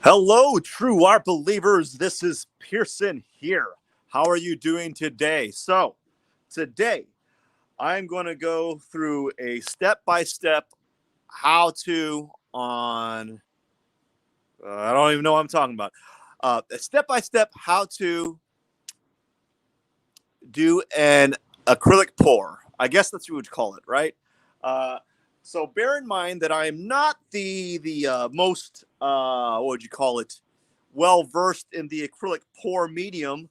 Hello, true art believers. This is Pierson here. How are you doing today? Today I'm going to go through a step-by-step how-to on, I don't even know what I'm talking about. A step-by-step how to do an acrylic pour. I guess that's what you would call it, right? Uh, so bear in mind that I am not the most what would you call it, well versed in the acrylic pour medium,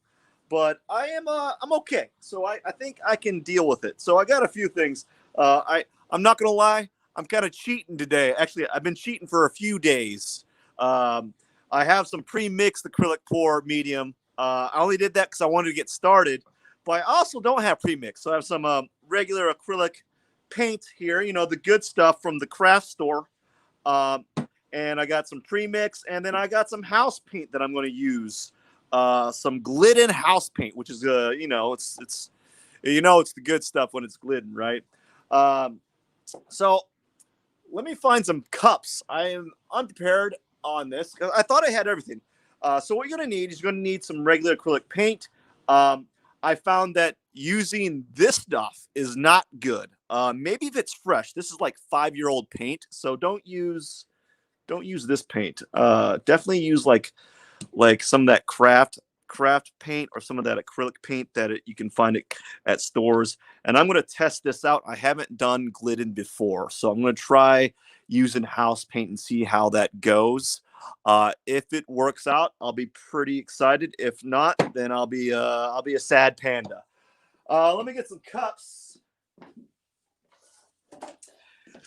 but I'm okay. So I think I can deal with it. So I got a few things. I'm not gonna lie, I'm kind of cheating today. Actually, I've been cheating for a few days. Um, I have some pre-mixed acrylic pour medium. I only did that because I wanted to get started, but I also don't have pre-mix. So I have some regular acrylic paint here, the good stuff from the craft store. Um, and I got some pre-mix, and then I got some house paint that I'm going to use. Some Glidden house paint, which is it's the good stuff when it's Glidden, right? So let me find some cups. I am unprepared on this because I thought I had everything. So what you're going to need is you're going to need some regular acrylic paint. I found that using this stuff is not good. Maybe if it's fresh. This is like 5-year-old paint, so don't use this paint. Definitely use like some of that craft paint or some of that acrylic paint that you can find it at stores. And I'm going to test this out. I haven't done Glidden before, so I'm going to try using house paint and see how that goes. If it works out, I'll be pretty excited. If not, then I'll be a sad panda. Let me get some cups.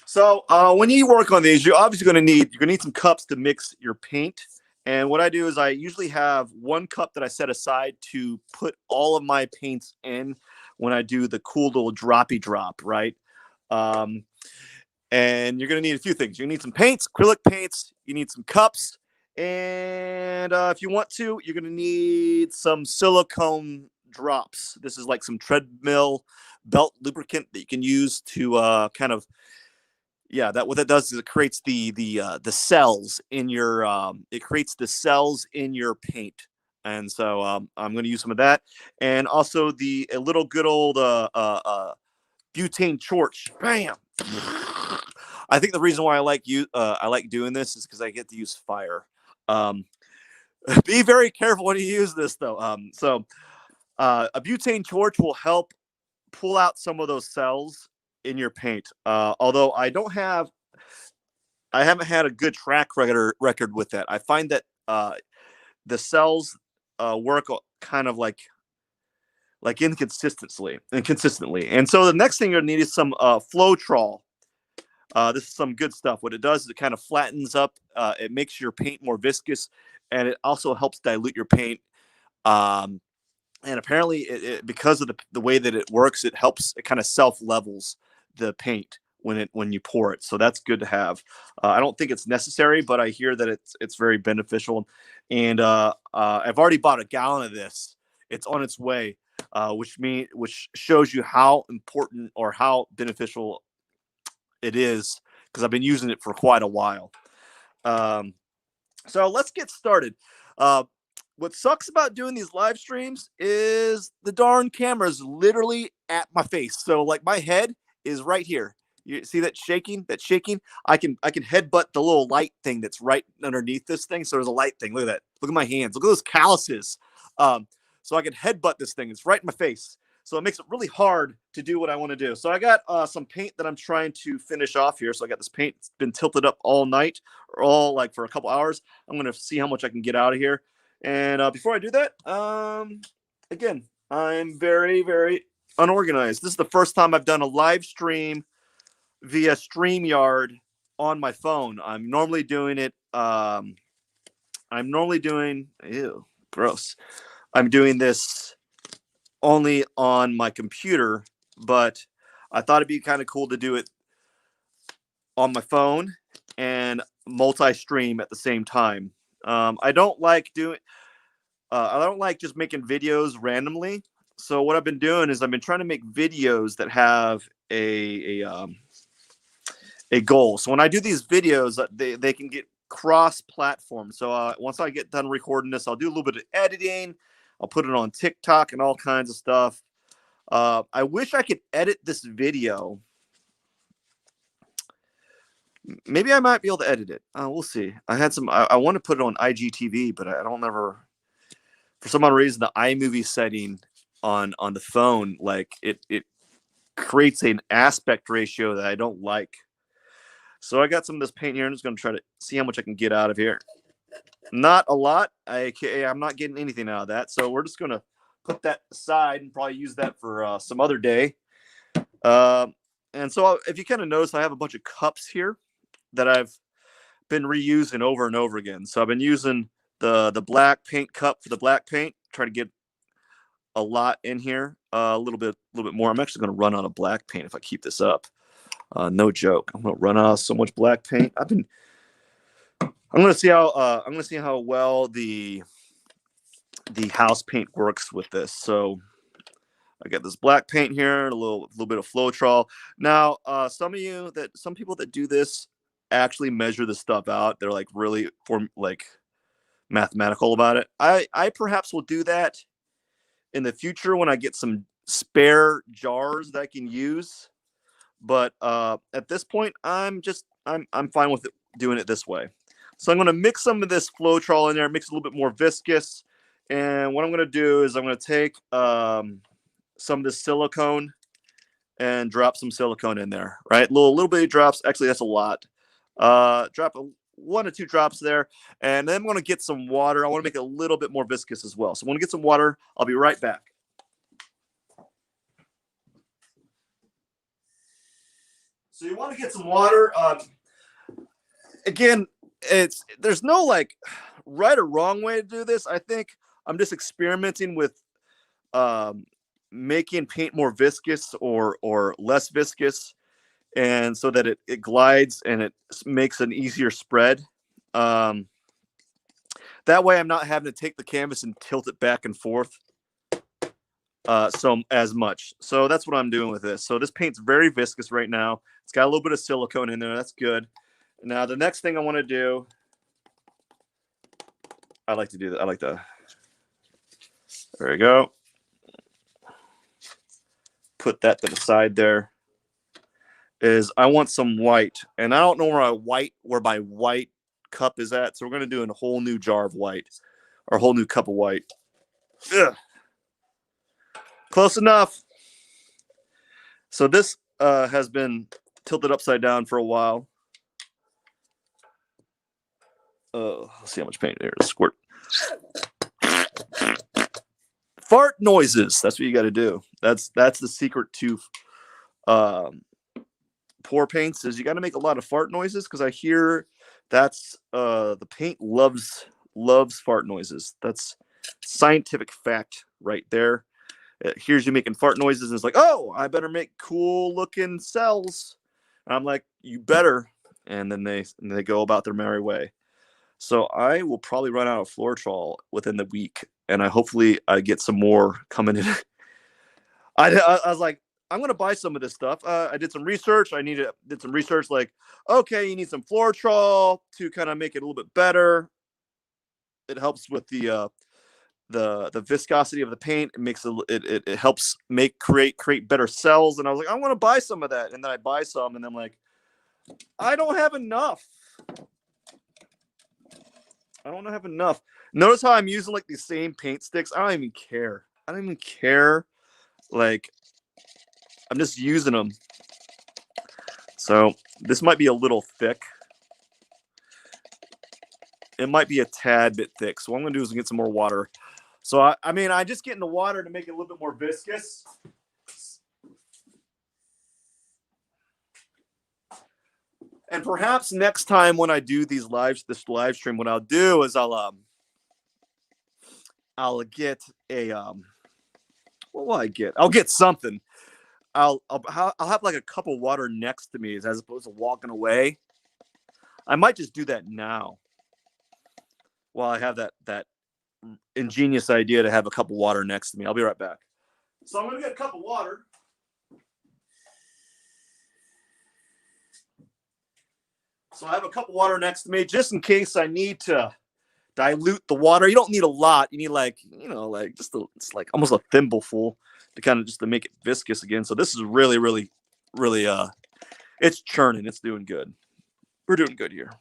So when you work on these, you're obviously going to need some cups to mix your paint. And what I do is I usually have one cup that I set aside to put all of my paints in when I do the cool little droppy drop, right? And you're going to need a few things. You need some paints, acrylic paints. You need some cups. And if you want to, you're going to need some silicone drops. This is like some treadmill belt lubricant that you can use to what that does is it creates the cells in your paint. And so I'm going to use some of that, and also a little good old butane torch. Bam. I think the reason why I like doing this is because I get to use fire. Be very careful when you use this, though. A butane torch will help pull out some of those cells in your paint. Although I haven't had a good track record with that. I find that the cells work kind of like inconsistently. And so the next thing you're gonna need is some Floetrol. This is some good stuff. What it does is it kind of flattens up. It makes your paint more viscous, and it also helps dilute your paint. And apparently, because of the way that it works, it kind of self levels the paint when you pour it. So that's good to have. I don't think it's necessary, but I hear that it's very beneficial. And I've already bought a gallon of this. It's on its way, which shows you how important or how beneficial it is, because I've been using it for quite a while. So let's get started. What sucks about doing these live streams is the darn camera is literally at my face. So like my head is right here. You see that shaking? I can headbutt the little light thing that's right underneath this thing. So there's a light thing. Look at that. Look at my hands. Look at those calluses. So I can headbutt this thing. It's right in my face. So it makes it really hard to do what I want to do. So I got some paint that I'm trying to finish off here. So I got this paint. It's been tilted up all night, or for a couple hours. I'm going to see how much I can get out of here. And before I do that, again, I'm very, very unorganized. This is the first time I've done a live stream via StreamYard on my phone. I'm normally doing it. Ew, gross. I'm doing this only on my computer, but I thought it'd be kind of cool to do it on my phone and multi-stream at the same time. I don't like just making videos randomly. So what I've been doing is I've been trying to make videos that have a goal. So when I do these videos, they can get cross-platform. So once I get done recording this, I'll do a little bit of editing. I'll put it on TikTok and all kinds of stuff. I wish I could edit this video. Maybe I might be able to edit it. We'll see. I want to put it on IGTV, but I don't ever, for some odd reason, the iMovie setting on the phone, like it creates an aspect ratio that I don't like. So I got some of this paint here. I'm just going to try to see how much I can get out of here. Not a lot. I'm not getting anything out of that. So we're just going to put that aside and probably use that for some other day. And so if you kind of notice, I have a bunch of cups here that I've been reusing over and over again. So I've been using the black paint cup for the black paint, try to get a lot in here, a little bit more. I'm actually going to run out of black paint if I keep this up. No joke. I'm going to run out of so much black paint. I'm going to see how well the house paint works with this. So I got this black paint here, a little bit of Floetrol. Now, some people that do this actually measure this stuff out. They're like really mathematical about it. I perhaps will do that in the future when I get some spare jars that I can use. But at this point, I'm fine with doing it this way. So I'm going to mix some of this Floetrol in there, mix it a little bit more viscous. And what I'm going to do is I'm going to take some of this silicone and drop some silicone in there, right? Little bitty drops. Actually, that's a lot. Drop 1 to 2 drops there. And then I'm going to get some water. I want to make it a little bit more viscous as well. So I'm going to get some water. I'll be right back. So you want to get some water. Again, there's no like right or wrong way to do this. I think I'm just experimenting with making paint more viscous or less viscous, and so that it glides and it makes an easier spread. That way I'm not having to take the canvas and tilt it back and forth as much. So that's what I'm doing with this. So this paint's very viscous right now. It's got a little bit of silicone in there. That's good. Now the next thing I want to do, I like to do that. There we go. Put that to the side there. Is I want some white, and I don't know where my white cup is at. So we're going to do a whole new jar of white, or a whole new cup of white. Ugh. Close enough. So this has been tilted upside down for a while. Let's see how much paint there is. Squirt. Fart noises. That's what you got to do. That's the secret to pour paints, is you got to make a lot of fart noises, because I hear that's the paint loves fart noises. That's scientific fact right there. It hears you making fart noises and it's like, oh, I better make cool looking cells. And I'm like, you better. And then they go about their merry way. So I will probably run out of Floetrol within the week, and hopefully I get some more coming in. I was like, I'm going to buy some of this stuff. I did some research. Did some research like, okay, you need some Floetrol to kind of make it a little bit better. It helps with the viscosity of the paint. It makes it helps create better cells. And I was like, I want to buy some of that. And then I buy some, and I'm like, I don't have enough. Notice how I'm using like the same paint sticks. I don't even care. Like, I'm just using them. So this might be a little thick. It might be a tad bit thick. So what I'm going to do is get some more water. So I just get in the water to make it a little bit more viscous. And perhaps next time when I do this live stream, what I'll do is I'll get a what will I get? I'll get something. I'll have like a cup of water next to me as opposed to walking away. I might just do that now, while I have that ingenious idea to have a cup of water next to me. I'll be right back. So I'm gonna get a cup of water. So I have a cup of water next to me just in case I need to dilute the water. You don't need a lot. You need like, like just it's like almost a thimbleful to kind of just to make it viscous again. So this is really, really, really it's churning. It's doing good. We're doing good here.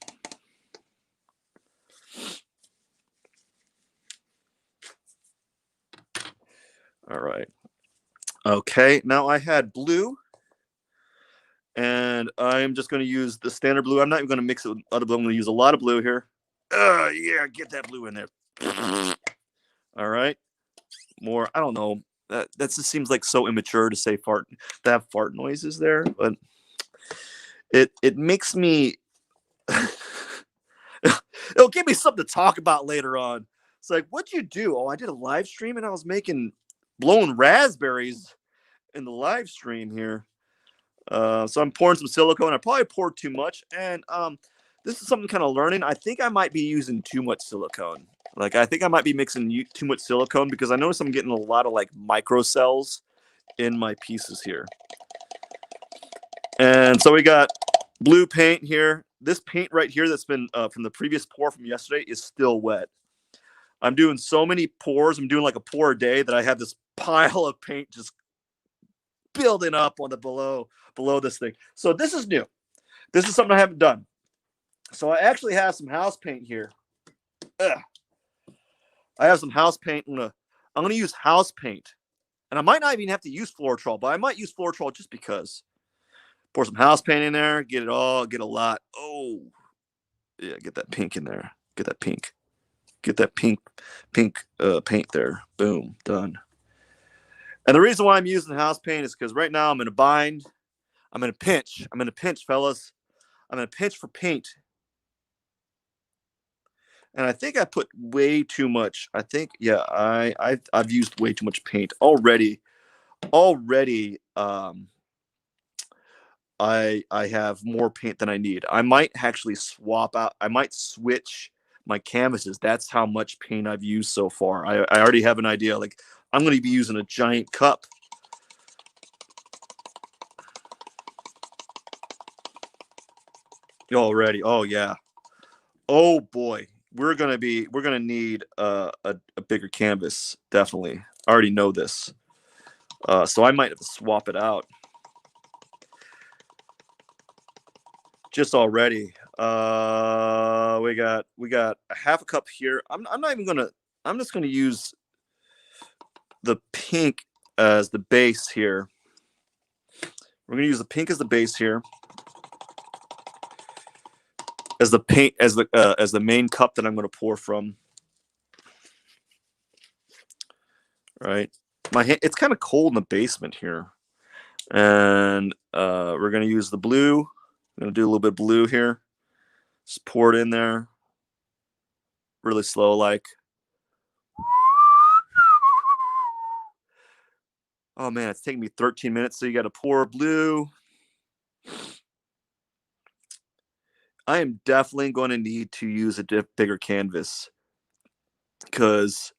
All right. Okay, now I had blue, and I'm just going to use the standard blue. I'm not even going to mix it with other blue. I'm going to use a lot of blue here. Yeah, get that blue in there. All right. More, I don't know. That just seems like so immature to say to have fart noises there, but it makes me it'll give me something to talk about later on. It's like, what'd you do? Oh, I did a live stream and I was blowing raspberries in the live stream here. So I'm pouring some silicone. I probably poured too much, and this is something kind of learning. I think I might be using too much silicone. Like, I think I might be mixing too much silicone because I notice I'm getting a lot of like microcells in my pieces here. And so we got blue paint here. This paint right here that's been from the previous pour from yesterday is still wet. I'm doing so many pours. I'm doing like a pour a day that I have this pile of paint just building up on the below this thing. So this is new. This is something I haven't done. So I actually have some house paint here. Ugh. I have some house paint. I'm gonna use house paint, and I might not even have to use Floetrol, but I might use Floetrol just because. Pour some house paint in there. Get a lot. Oh, yeah. Get that pink in there. Get that pink. Get that pink paint there. Boom, done. And the reason why I'm using house paint is because right now I'm in a bind. I'm in a pinch. Fellas. I'm in a pinch for paint. And I think I put way too much. I think, yeah, I've used way too much paint already. I have more paint than I need. I might actually swap out. I might switch my canvases. That's how much paint I've used so far. I already have an idea. Like, I'm going to be using a giant cup. Already. Oh yeah. Oh boy. We're gonna need a bigger canvas. Definitely. I already know this. So I might have to swap it out. Just already. We got a half a cup here. I'm just gonna use the pink as the base here. We're gonna use the pink as the base here. As the paint, as the main cup that I'm going to pour from. Right, it's kind of cold in the basement here, and we're going to use the blue. I'm going to do a little bit of blue here. Just pour it in there, really slow, like. Oh man, it's taking me 13 minutes. So you got to pour blue. I am definitely going to need to use a bigger canvas because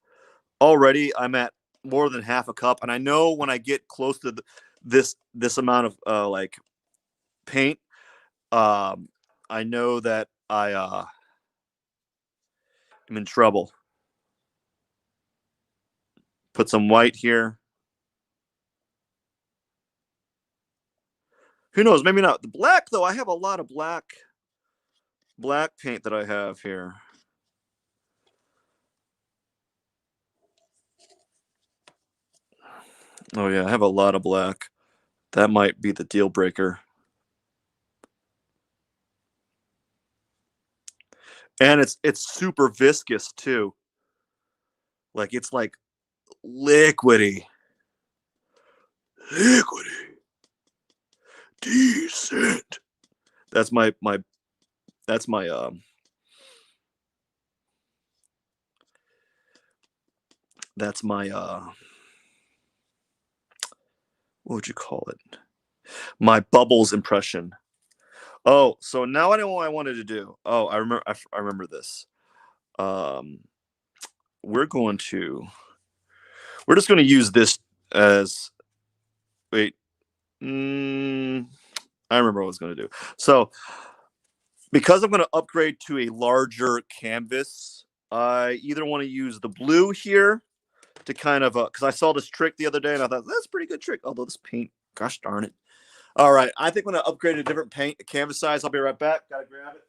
already I'm at more than half a cup, and I know when I get close to this amount of like paint, I know that I am in trouble. Put some white here. Who knows? Maybe not. The black, though, I have a lot of black paint that I have here. Oh yeah, I have a lot of black. That might be the deal breaker. And it's super viscous too. Like, it's like liquidy. Decent. That's my that's my what would you call it? My bubbles impression. Oh, so now I know what I wanted to do. Oh, I remember this. We're just going to use this as, wait, I remember what I was going to do. So Because I'm going to upgrade to a larger canvas, I either want to use the blue here to kind of, because I saw this trick the other day and I thought, that's a pretty good trick. Although this paint, gosh darn it. All right, I think I'm going to upgrade to a different paint, canvas size. I'll be right back. Got to grab it.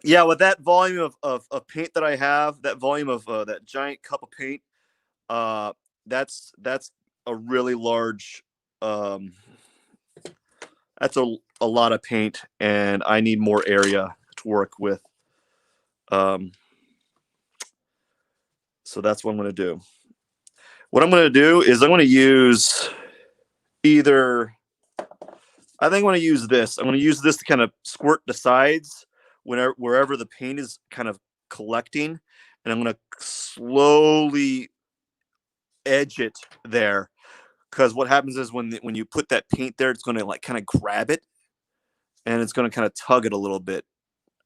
Yeah, with that volume of paint that I have, that volume of that giant cup of paint, that's a really large, that's a lot of paint, and I need more area to work with. So that's what I'm going to do. What I'm going to do is I'm going to use either, I think I'm going to use this. I'm going to use this to kind of squirt the sides wherever the paint is kind of collecting, and I'm going to slowly edge it there, because what happens is when you put that paint there, it's going to like kind of grab it, and it's going to kind of tug it a little bit.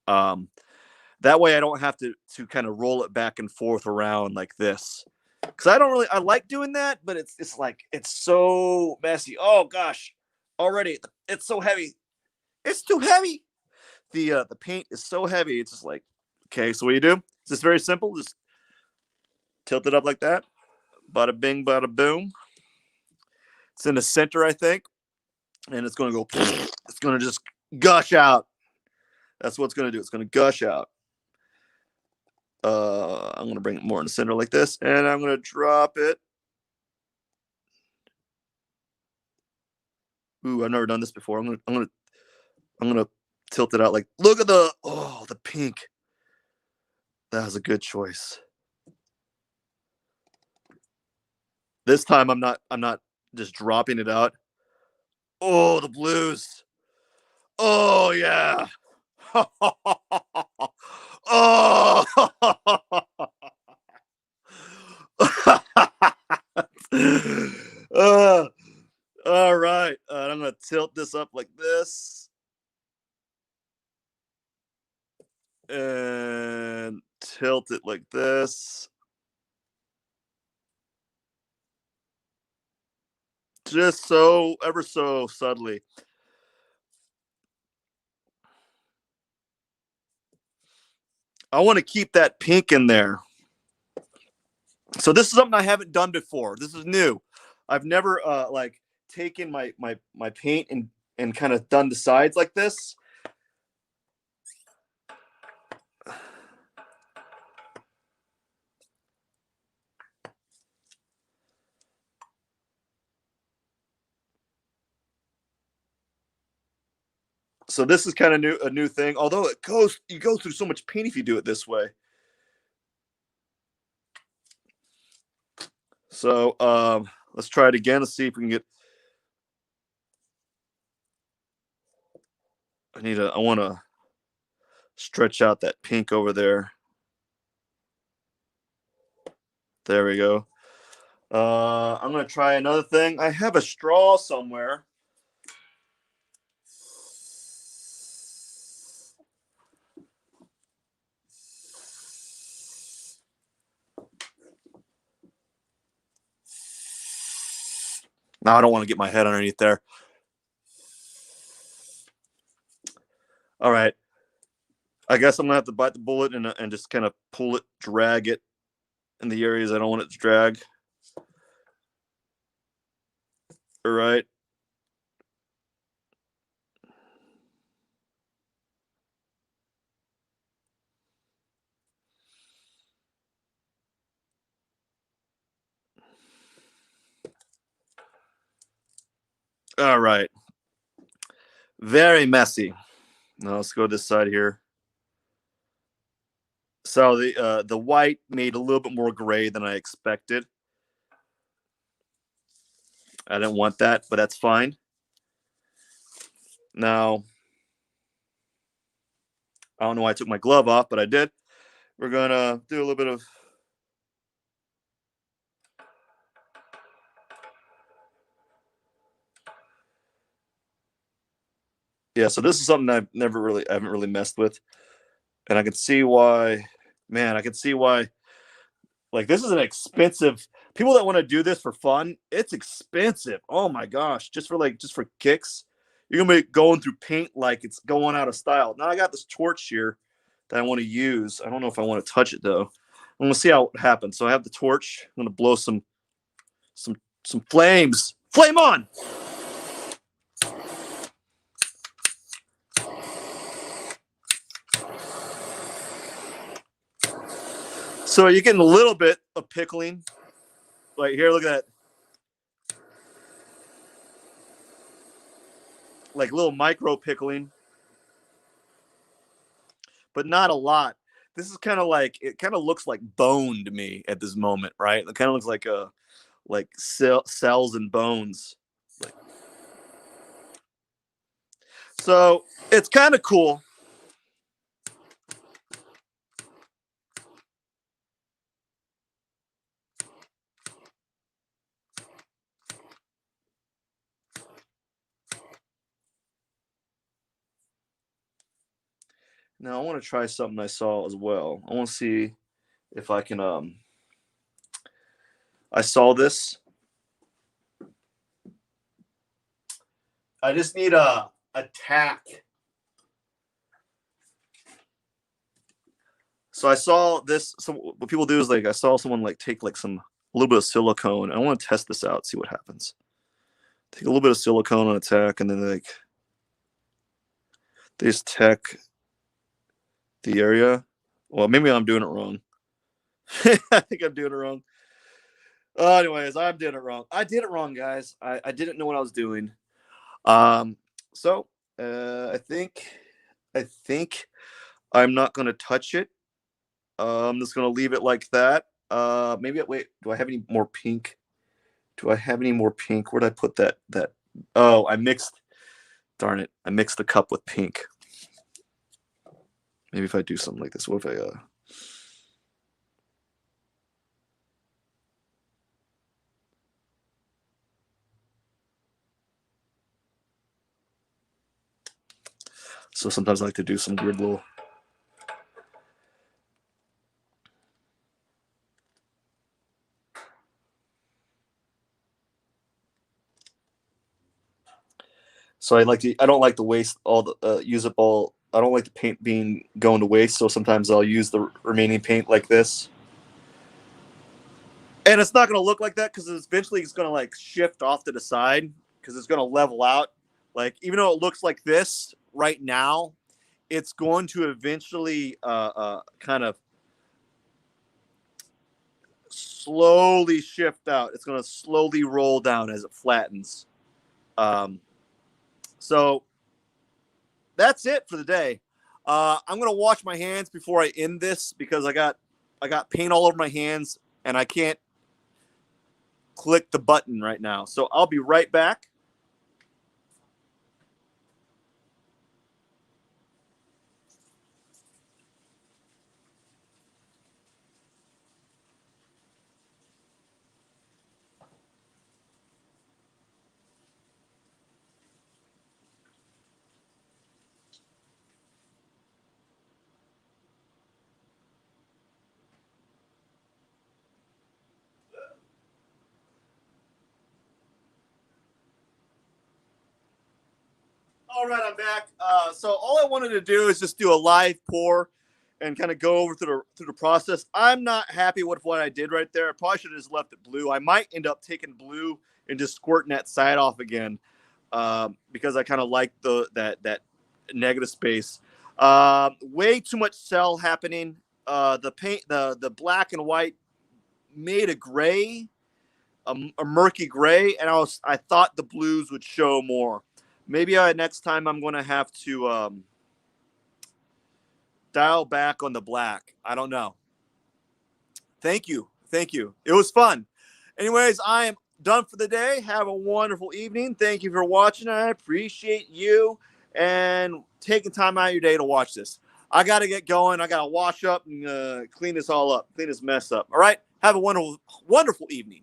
That way I don't have to kind of roll it back and forth around like this, because I like doing that, but it's like it's so messy. Oh gosh, already it's so heavy. It's too heavy. The paint is so heavy. It's just like, okay, so what you do? It's just very simple. Just tilt it up like that. Bada bing, bada boom. It's in the center, I think, and it's going to go. It's going to just gush out. That's what it's going to do. It's going to gush out. I'm going to bring it more in the center like this, and I'm going to drop it. Ooh, I've never done this before. I'm going to tilt it out like, look at the pink. That was a good choice. This time I'm not just dropping it out. Oh, the blues. Oh yeah. Oh. All right. I'm going to tilt this up like this. And tilt it like this. Just ever so subtly. I want to keep that pink in there. So this is something I haven't done before. This is new. I've never like taken my paint and kind of done the sides like this. So this is kind of a new thing. Although you go through so much paint if you do it this way. So let's try it again. Let's see if we can get. I want to stretch out that pink over there. There we go. I'm going to try another thing. I have a straw somewhere. No, I don't want to get my head underneath there. All right. I guess I'm going to have to bite the bullet and just kind of pull it, drag it in the areas I don't want it to drag. All right. All right. Very messy. Now let's go to this side here. So the white made a little bit more gray than I expected. I didn't want that, but that's fine. Now, I don't know why I took my glove off, but I did. We're going to do a little bit of. Yeah, so this is something I haven't really messed with. And I can see why, man, like this is an expensive, People that want to do this for fun, it's expensive. Oh my gosh, just for kicks, you're gonna be going through paint like it's going out of style. Now I got this torch here that I want to use. I don't know if I want to touch it though. I'm gonna see how it happens. So I have the torch. I'm gonna blow some flames. Flame on! So you're getting a little bit of pickling. Like here, look at that. Like little micro pickling. But not a lot. This is kind of like, it kind of looks like bone to me at this moment, right? It kind of looks like cells and bones. Like, so it's kind of cool. Now I want to try something I saw as well. I want to see if I can I saw this. I just need a tack. So I saw this. So what people do is like I saw someone like take like a little bit of silicone. I want to test this out, see what happens. Take a little bit of silicone on a tack, and then they just tack the area. Well, maybe I'm doing it wrong. I think I'm doing it wrong. Anyways, I'm doing it wrong. I did it wrong, guys. I didn't know what I was doing. So I think I'm not gonna touch it. I'm just gonna leave it like that. Maybe wait. Do I have any more pink? Where'd I put that? Oh, I mixed. Darn it! I mixed the cup with pink. Maybe if I do something like this, what if I So sometimes I like to do some weird little. So I don't like to waste all the use up all. I don't like the paint going to waste. So sometimes I'll use the remaining paint like this. And it's not going to look like that because eventually it's going to like shift off to the side because it's going to level out. Like even though it looks like this right now, it's going to eventually kind of slowly shift out. It's going to slowly roll down as it flattens. So that's it for the day. I'm going to wash my hands before I end this because I got paint all over my hands and I can't click the button right now. So I'll be right back. All right, I'm back. So all I wanted to do is just do a live pour and kind of go over through the process. I'm not happy with what I did right there. I probably should have just left it blue. I might end up taking blue and just squirting that side off again because I kind of like that negative space. Way too much cell happening. The paint, the black and white made a gray, a murky gray, and I thought the blues would show more. Maybe next time I'm going to have to dial back on the black. I don't know. Thank you. It was fun. Anyways, I am done for the day. Have a wonderful evening. Thank you for watching. I appreciate you and taking time out of your day to watch this. I got to get going. I got to wash up and clean this mess up. All right. Have a wonderful evening.